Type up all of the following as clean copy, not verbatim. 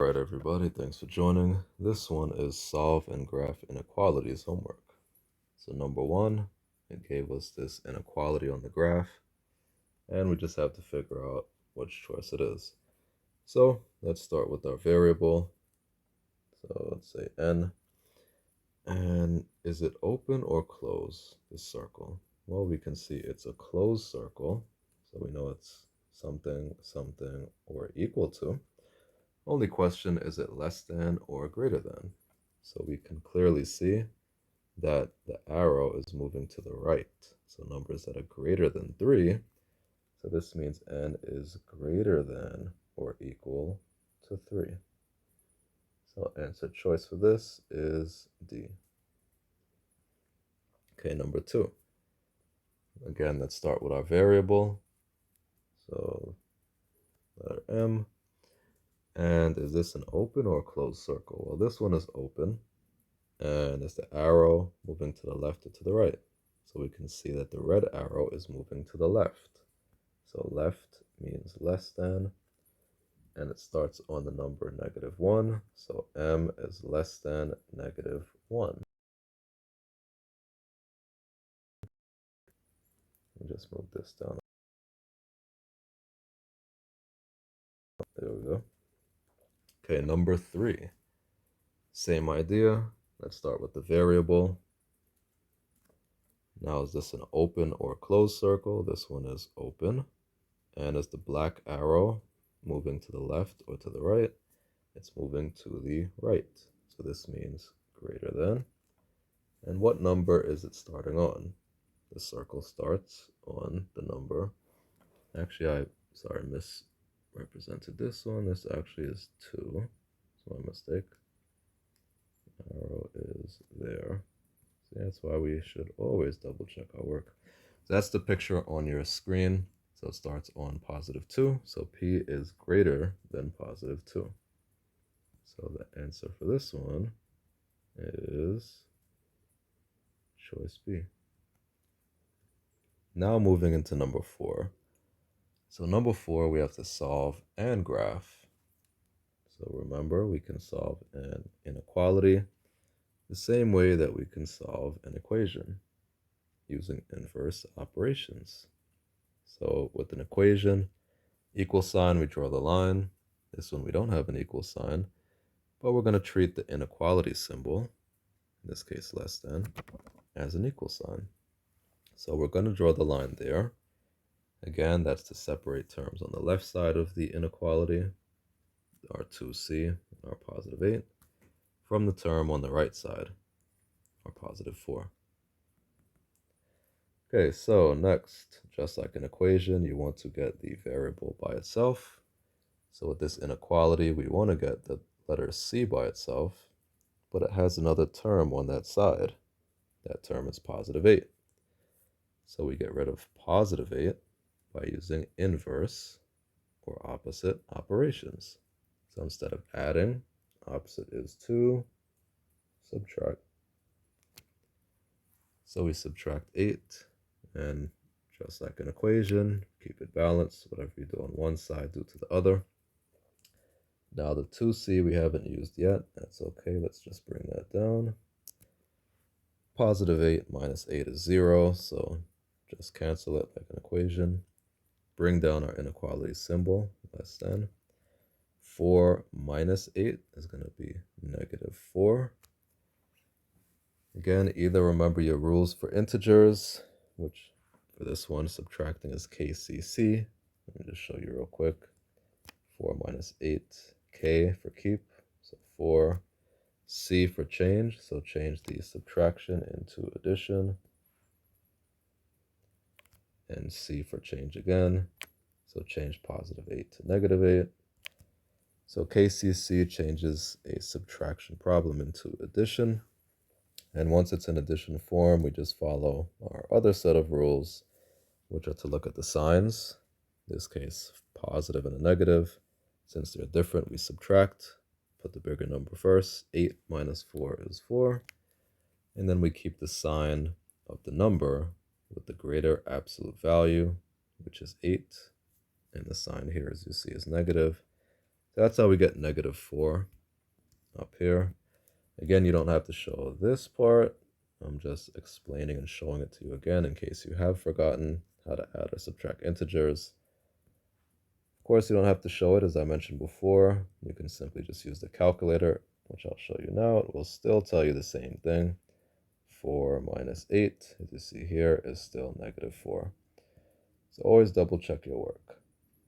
All right, everybody, thanks for joining. This one is solve and graph inequalities homework. So number one, it gave us this inequality on the graph, and we just have to figure out which choice it is. So let's start with our variable. So let's say n. And is it open or closed, this circle? Well, we can see it's a closed circle, so we know it's something, something, or equal to. Only question, is it less than or greater than? So we can clearly see that the arrow is moving to the right. So numbers that are greater than 3. So this means n is greater than or equal to 3. So answer choice for this is D. Okay, number 2. Again, let's start with our variable. So letter M. And is this an open or a closed circle? Well, this one is open. And is the arrow moving to the left or to the right? So we can see that the red arrow is moving to the left. So left means less than, and it starts on the number -1. So m is less than -1. Let me just move this down. There we go. Okay, number 3. Same idea. Let's start with the variable. Now, is this an open or closed circle? This one is open. And is the black arrow moving to the left or to the right? It's moving to the right. So this means greater than. And what number is it starting on? The circle starts on the number. Actually, sorry, misrepresented this one. This actually is 2. It's my mistake. Arrow is there. So that's why we should always double check our work. So that's the picture on your screen. So it starts on +2. So P is greater than +2. So the answer for this one is choice B. Now moving into number 4. So number 4, we have to solve and graph. So remember, we can solve an inequality the same way that we can solve an equation using inverse operations. So with an equation, equal sign, we draw the line. This one we don't have an equal sign, but we're going to treat the inequality symbol, in this case less than, as an equal sign. So we're going to draw the line there. Again, that's to separate terms on the left side of the inequality, our 2c and our +8, from the term on the right side, our +4. Okay, so next, just like an equation, you want to get the variable by itself. So with this inequality, we want to get the letter c by itself, but it has another term on that side. That term is +8. So we get rid of +8 by using inverse or opposite operations. So instead of adding, opposite is to subtract. So we subtract 8, and just like an equation, keep it balanced. Whatever you do on one side, do to the other. Now the 2c we haven't used yet. That's okay. Let's just bring that down. +8 minus 8 is 0, so just cancel it like an equation. Bring down our inequality symbol, less than. 4 minus 8 is going to be -4. Again, either remember your rules for integers, which for this one, subtracting is KCC. Let me just show you real quick. 4 minus 8, K for keep, so 4. C for change, so change the subtraction into addition. And C for change again, so change +8 to -8. So KCC changes a subtraction problem into addition. And once it's in addition form, we just follow our other set of rules, which are to look at the signs. In this case, positive and a negative. Since they're different, we subtract, put the bigger number first. 8 minus 4 is 4. And then we keep the sign of the number with the greater absolute value, which is 8. And the sign here, as you see, is negative. that's how we get -4 up here. Again, you don't have to show this part. I'm just explaining and showing it to you again in case you have forgotten how to add or subtract integers. Of course, you don't have to show it, as I mentioned before. You can simply just use the calculator, which I'll show you now. It will still tell you the same thing. 4 minus 8, as you see here, is still -4. So always double check your work.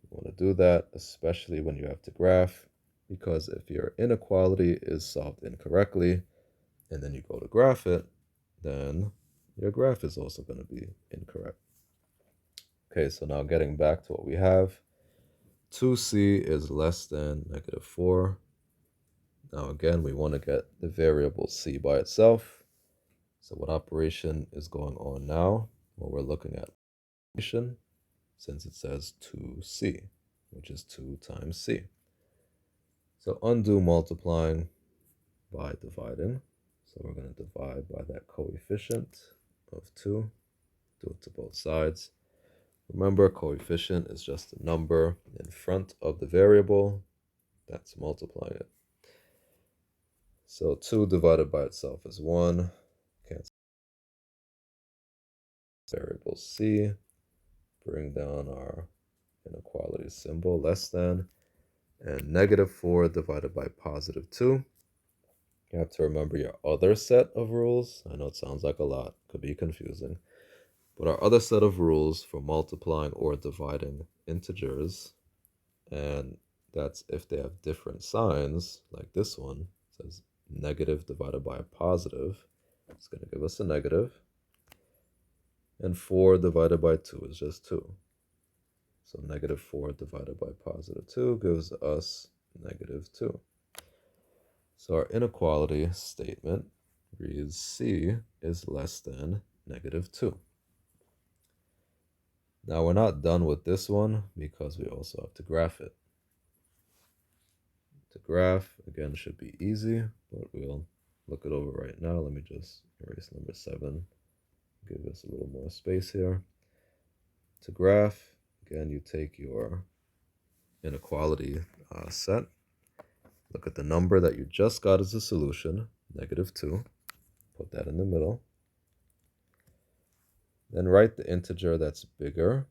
You want to do that, especially when you have to graph, because if your inequality is solved incorrectly, and then you go to graph it, then your graph is also going to be incorrect. Okay, so now getting back to what we have, 2c is less than -4. Now again, we want to get the variable c by itself. So what operation is going on now? Well, we're looking at operation, since it says 2c, which is 2 times c. So undo multiplying by dividing. So we're going to divide by that coefficient of 2. Do it to both sides. Remember, coefficient is just a number in front of the variable that's multiplying it. So 2 divided by itself is 1. Cancel variable c. Bring down our inequality symbol, less than. And -4 divided by +2. You have to remember your other set of rules. I know it sounds like a lot, could be confusing. But our other set of rules for multiplying or dividing integers, and that's if they have different signs, like this one says negative divided by a positive, it's going to give us a negative. And 4 divided by 2 is just 2. So -4 divided by +2 gives us -2. So our inequality statement reads c is less than -2. Now we're not done with this one because we also have to graph it. To graph, again, should be easy, but we'll look it over right now. Let me just erase number 7, give us a little more space here. To graph, again, you take your inequality set. Look at the number that you just got as a solution, -2. Put that in the middle. Then write the integer that's bigger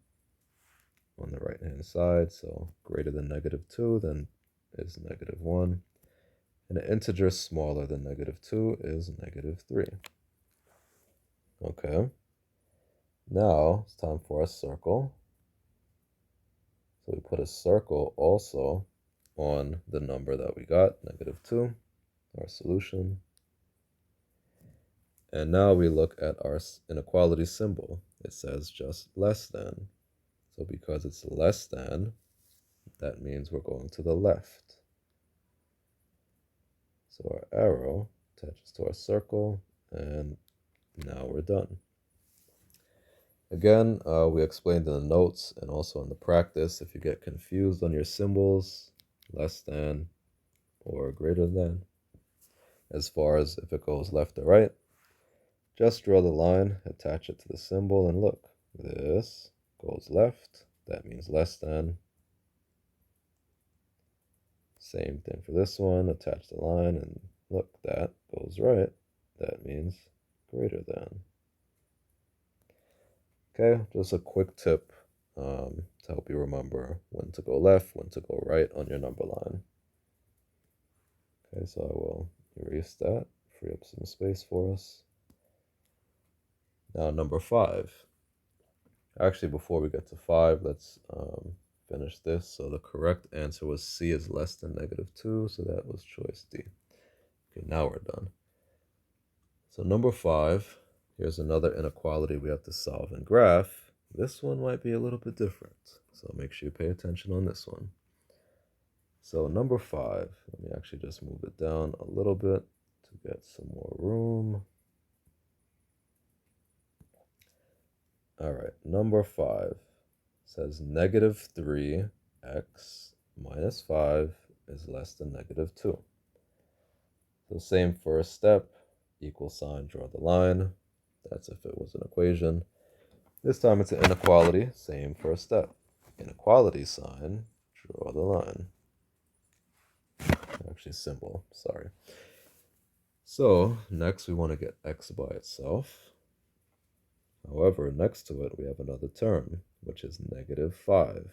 on the right-hand side. So greater than -2, then is -1. And an integer smaller than -2 is -3. Okay. Now it's time for a circle. So we put a circle also on the number that we got, -2, our solution. And now we look at our inequality symbol. It says just less than. So because it's less than, that means we're going to the left. So our arrow attaches to our circle, and now we're done. Again, we explained in the notes and also in the practice, if you get confused on your symbols, less than or greater than, as far as if it goes left or right, just draw the line, attach it to the symbol, and look, this goes left, that means less than. Same thing for this one, attach the line, and look, that goes right, that means greater than. Okay, just a quick tip to help you remember when to go left, when to go right on your number line. Okay, so I will erase that, free up some space for us. Now number 5. Actually, before we get to 5, let's finish this. So the correct answer was C is less than -2, so that was choice D. Okay, now we're done. So number 5, here's another inequality we have to solve and graph. This one might be a little bit different, so make sure you pay attention on this one. So number 5, let me actually just move it down a little bit to get some more room. All right, number 5 says -3x minus 5 is less than -2. So same first step, equal sign, draw the line. That's if it was an equation. This time it's an inequality, same first step. Inequality sign, draw the line. actually symbol, sorry. So next we want to get x by itself. However, next to it we have another term, which is -5.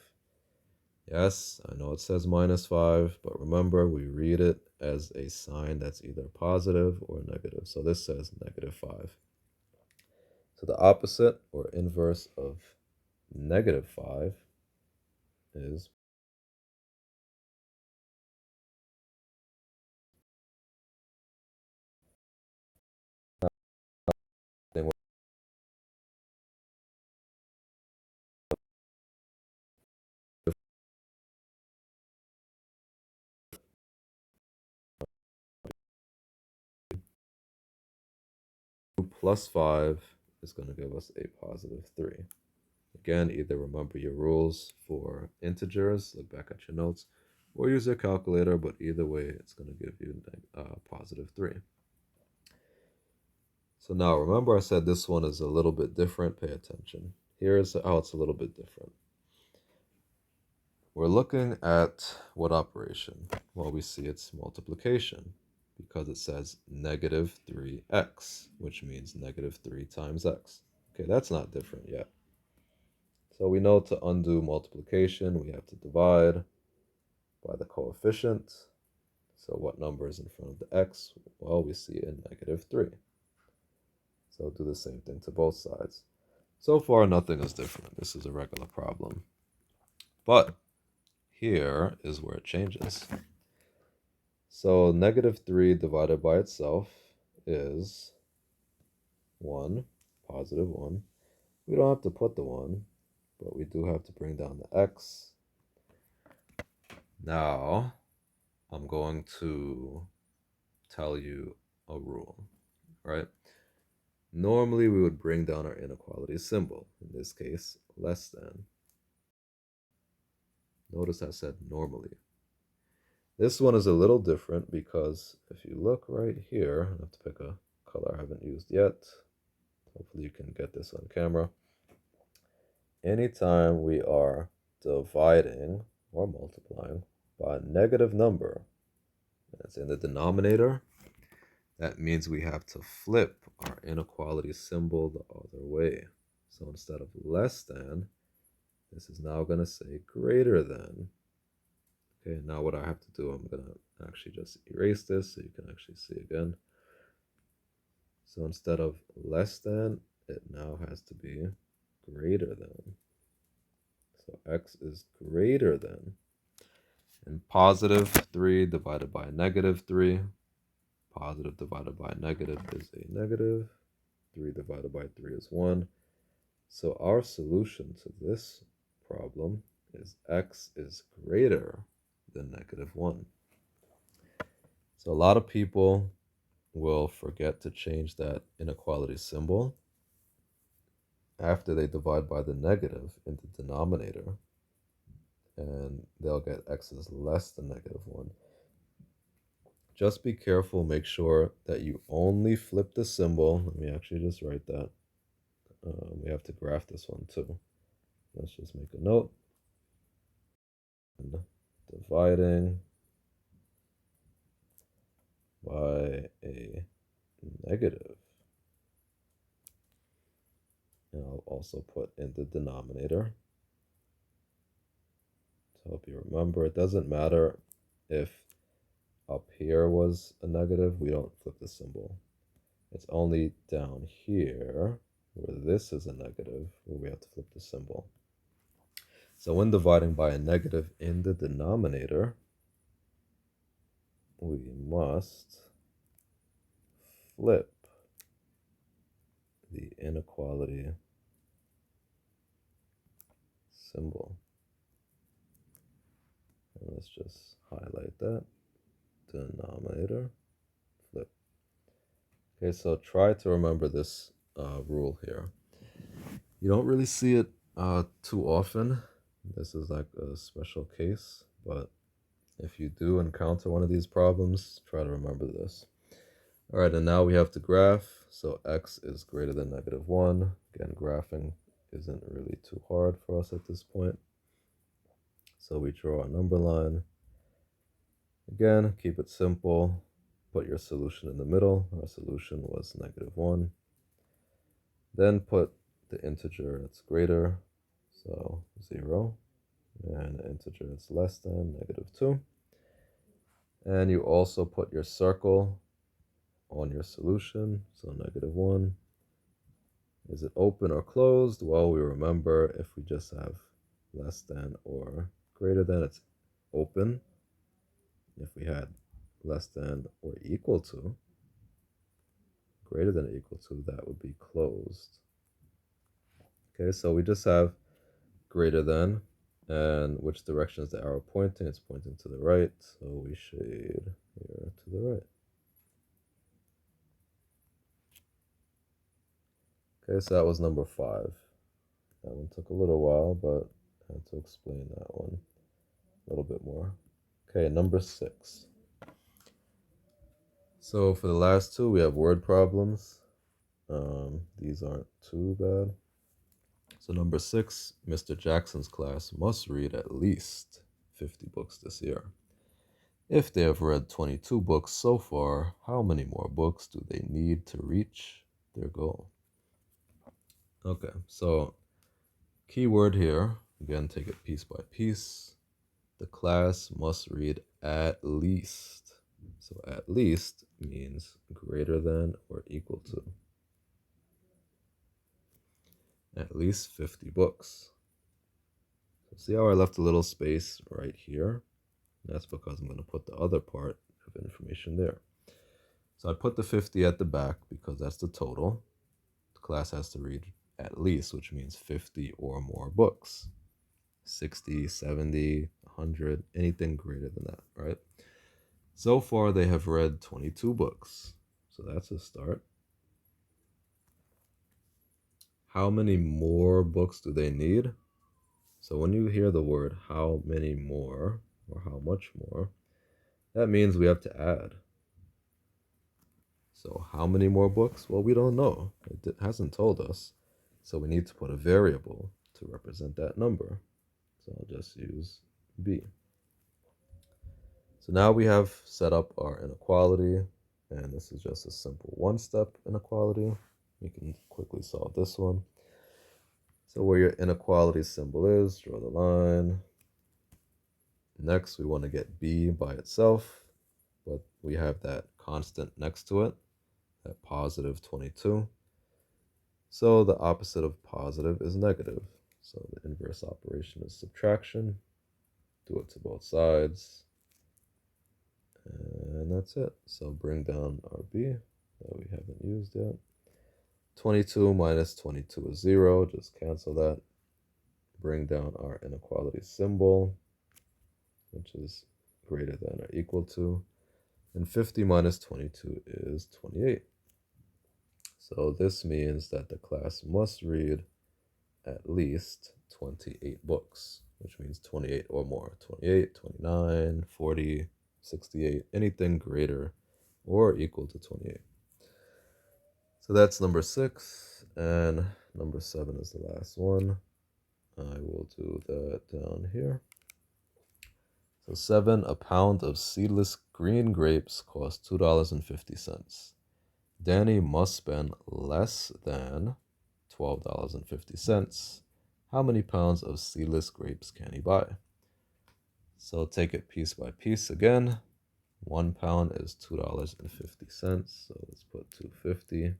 Yes, I know it says -5, but remember we read it as a sign that's either positive or negative. So this says -5. So the opposite or inverse of -5 is +5 is going to give us a +3. Again, either remember your rules for integers, look back at your notes, or use your calculator, but either way, it's going to give you +3. So now remember I said this one is a little bit different. Pay attention. Here's how it's a little bit different. We're looking at what operation? Well, we see it's multiplication because it says -3x, which means -3 times x. Okay, that's not different yet. So we know to undo multiplication, we have to divide by the coefficient. So what number is in front of the x? Well, we see a -3. So do the same thing to both sides. So far, nothing is different. This is a regular problem. But here is where it changes. So -3 divided by itself is 1, +1. We don't have to put the 1, but we do have to bring down the x. Now, I'm going to tell you a rule, right? Normally, we would bring down our inequality symbol, in this case, less than. Notice I said normally. This one is a little different because if you look right here, I have to pick a color I haven't used yet. Hopefully you can get this on camera. Anytime we are dividing or multiplying by a negative number, that's in the denominator, that means we have to flip our inequality symbol the other way. So instead of less than, this is now going to say greater than. Okay, now what I have to do, I'm going to actually just erase this so you can actually see again. So instead of less than, it now has to be greater than. So x is greater than. And +3 divided by -3. Positive divided by negative is a negative. 3 divided by 3 is 1. So our solution to this problem is x is greater than -1. So a lot of people will forget to change that inequality symbol after they divide by the negative in the denominator, and they'll get x is less than -1. Just be careful, make sure that you only flip the symbol. Let me actually just write that. We have to graph this one too. Let's just make a note. And dividing by a negative. And I'll also put in the denominator to help you remember. It doesn't matter if up here was a negative, we don't flip the symbol. It's only down here where this is a negative where we have to flip the symbol. So when dividing by a negative in the denominator, we must flip the inequality symbol. And let's just highlight that. Denominator, flip. Okay, so try to remember this rule here. You don't really see it too often. This is like a special case, but if you do encounter one of these problems, try to remember this. All right, and now we have to graph. So x is greater than -1. Again, graphing isn't really too hard for us at this point. So we draw our number line. Again, keep it simple. Put your solution in the middle. Our solution was -1. Then put the integer that's greater, so 0, and the integer that's less than -2. And you also put your circle on your solution, so -1. Is it open or closed? Well, we remember if we just have less than or greater than, it's open. If we had less than or equal to, greater than or equal to, that would be closed. Okay, so we just have greater than, and which direction is the arrow pointing? It's pointing to the right, so we shade here to the right. Okay, so that was number 5. That one took a little while, but I had to explain that one a little bit more. Okay, number 6. So for the last two, we have word problems. These aren't too bad. So number 6, Mr. Jackson's class must read at least 50 books this year. If they have read 22 books so far, how many more books do they need to reach their goal? Okay, so keyword here, again, take it piece by piece. The class must read at least. So at least means greater than or equal to. At least 50 books. So see how I left a little space right here? That's because I'm going to put the other part of information there. So I put the 50 at the back because that's the total. The class has to read at least, which means 50 or more books. 60, 70, 100, anything greater than that, right? So far, they have read 22 books. So that's a start. How many more books do they need? So when you hear the word how many more or how much more, that means we have to add. So how many more books? Well, we don't know. It hasn't told us. So we need to put a variable to represent that number. So I'll just use b. So now we have set up our inequality, and this is just a simple one-step inequality. We can quickly solve this one. So where your inequality symbol is, draw the line. Next, we want to get b by itself, but we have that constant next to it, at positive 22. So the opposite of positive is negative. So the inverse operation is subtraction. Do it to both sides. And that's it. So bring down our b that we haven't used yet. 22 minus 22 is 0. Just cancel that. Bring down our inequality symbol, which is greater than or equal to. And 50 minus 22 is 28. So this means that the class must read at least 28 books, which means 28 or more. 28, 29, 40, 68, anything greater or equal to 28. So that's number 6, and number 7 is the last one. I will do that down here. So 7, a pound of seedless green grapes costs $2.50. Danny must spend less than $12.50. How many pounds of seedless grapes can he buy? So take it piece by piece again. 1 pound is $2.50. So let's put 250.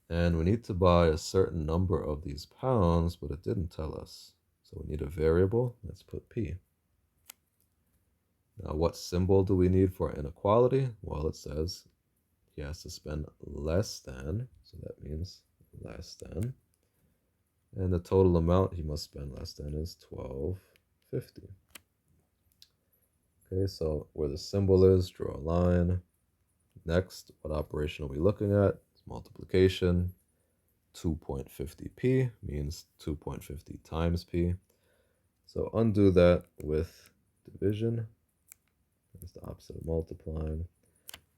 And we need to buy a certain number of these pounds, but it didn't tell us. So we need a variable. Let's put p. Now, what symbol do we need for inequality? Well, it says he has to spend less than, so that means less than. And the total amount he must spend less than is $12.50. Okay, so where the symbol is, draw a line. Next, what operation are we looking at? It's multiplication. 2.50p means 2.50 times p. So undo that with division. That's the opposite of multiplying.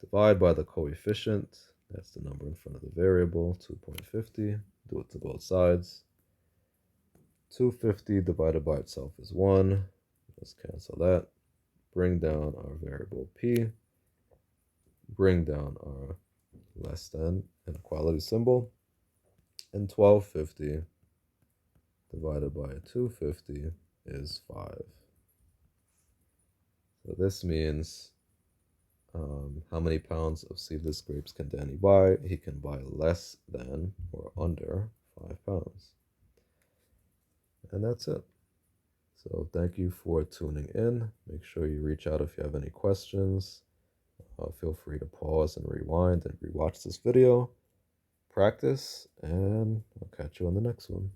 Divide by the coefficient. That's the number in front of the variable, 2.50. Do it to both sides. 250 divided by itself is 1. Let's cancel that. bring down our variable p, bring down our less than inequality symbol, and 1250 divided by 250 is 5. So this means how many pounds of seedless grapes can Danny buy? He can buy less than or under 5 pounds. And that's it. So thank you for tuning in. Make sure you reach out if you have any questions. Feel free to pause and rewind and rewatch this video. Practice, and I'll catch you on the next one.